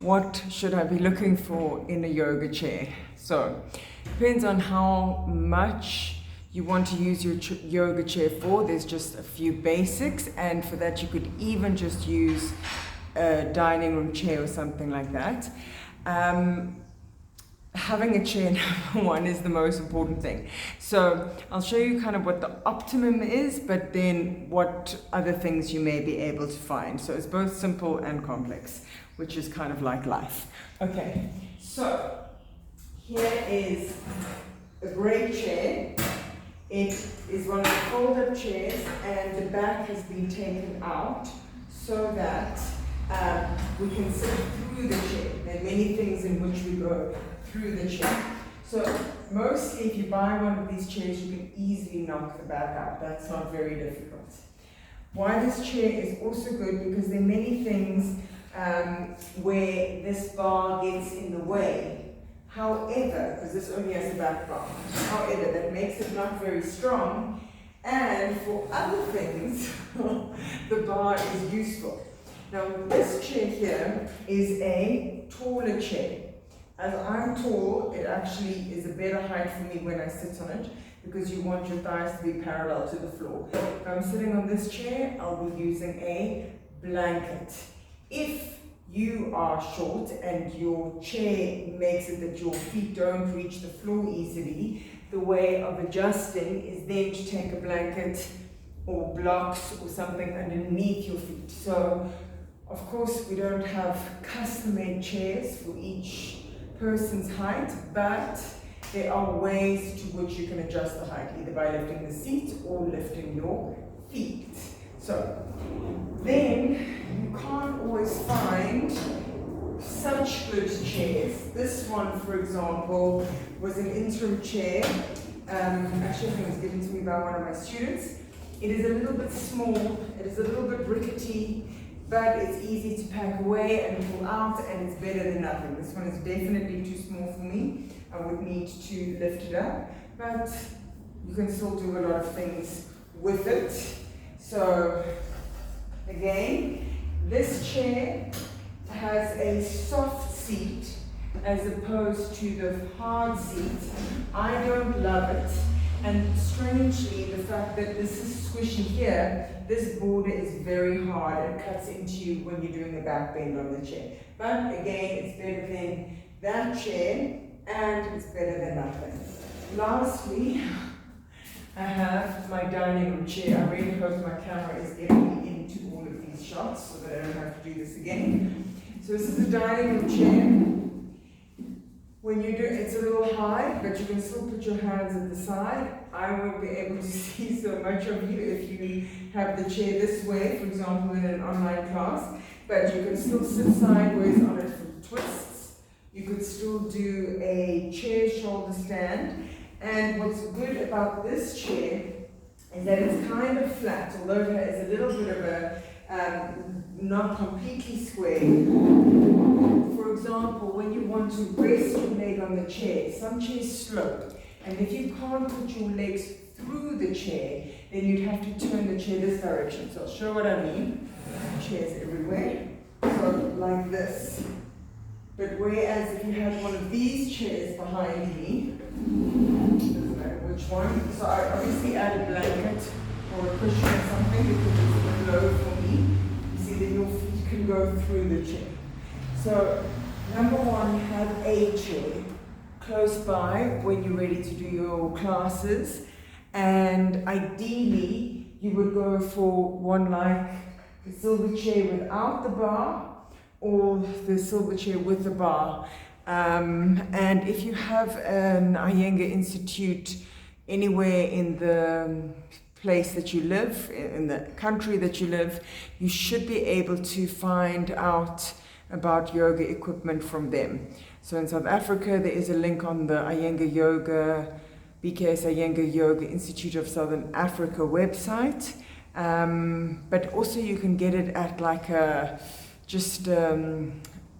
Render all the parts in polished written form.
what should I be looking for in a yoga chair? So, depends on how much you want to use your yoga chair for. There's just a few basics, and for that you could even just use a dining room chair or something like that. Having a chair, number one, is the most important thing. So I'll show you kind of what the optimum is, but then what other things you may be able to find. So it's both simple and complex, which is kind of like life. Okay, so here is a great chair. It is one of the fold-up chairs, and the back has been taken out so that we can sit through the chair. There are many things in which we go through the chair. So mostly if you buy one of these chairs, you can easily knock the back out. That's not very difficult. Why this chair is also good, because there are many things where this bar gets in the way. However, because this only has a back bar, however, that makes it not very strong, and for other things, the bar is useful. Now, this chair here is a taller chair. As I'm tall, it actually is a better height for me when I sit on it, because you want your thighs to be parallel to the floor. If I'm sitting on this chair, I'll be using a blanket. If you are short and your chair makes it that your feet don't reach the floor easily, the way of adjusting is then to take a blanket or blocks or something underneath your feet. So, of course, we don't have custom-made chairs for each person's height, but there are ways to which you can adjust the height, either by lifting the seat or lifting your feet. So then you can't always find such good chairs. This one, for example, was an interim chair. Actually, I think it was given to me by one of my students. It is a little bit small, it is a little bit rickety, but it's easy to pack away and pull out, and it's better than nothing. This one is definitely too small for me. I would need to lift it up, but you can still do a lot of things with it. So again, this chair has a soft seat as opposed to the hard seat. I don't love it. And strangely, the fact that this is squishy here, this border is very hard and cuts into you when you're doing a back bend on the chair. But again, it's better than that chair, and it's better than nothing. Lastly, I have my dining room chair. I really hope my camera is getting me into all of these shots so that I don't have to do this again. So this is the dining room chair. When you do, it's a little high, but you can still put your hands at the side. I won't be able to see so much of you if you have the chair this way, for example, in an online class, but you can still sit sideways on it for twists. You could still do a chair shoulder stand. And what's good about this chair is that it's kind of flat, although it has a little bit of a not completely square. For example, when you want to rest your leg on the chair, some chairs slope, and if you can't put your legs through the chair, then you'd have to turn the chair this direction. So I'll show what I mean. Chairs everywhere. So like this. But whereas if you had one of these chairs behind me, doesn't matter which one, so I obviously add a blanket or a cushion or something because it's a bit low for me. You see that your feet can go through the chair. So number one, have a chair close by when you're ready to do your classes, and ideally you would go for one like the silver chair without the bar or the silver chair with the bar. And if you have an Iyengar Institute anywhere in the place that you live, in the country that you live, you should be able to find out about yoga equipment from them. So in South Africa, there is a link on the Iyengar Yoga, BKS Iyengar Yoga Institute of Southern Africa website. But also you can get it at like a, just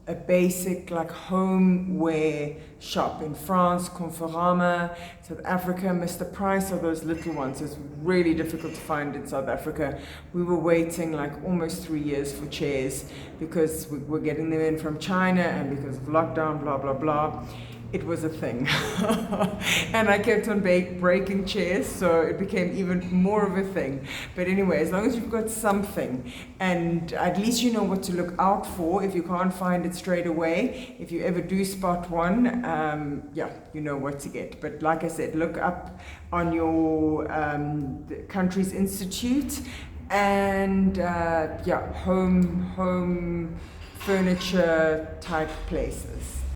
a basic like homeware shop in France, Conforama, South Africa, Mr. Price are those little ones. It's really difficult to find in South Africa. We were waiting like almost 3 years for chairs because we were getting them in from China, and because of lockdown, blah, blah, blah. It was a thing. And I kept on breaking chairs, so it became even more of a thing. But anyway, as long as you've got something, and at least you know what to look out for. If you can't find it straight away, if you ever do spot one, yeah, you know what to get. But like I said, look up on your country's institute, and yeah, home furniture type places.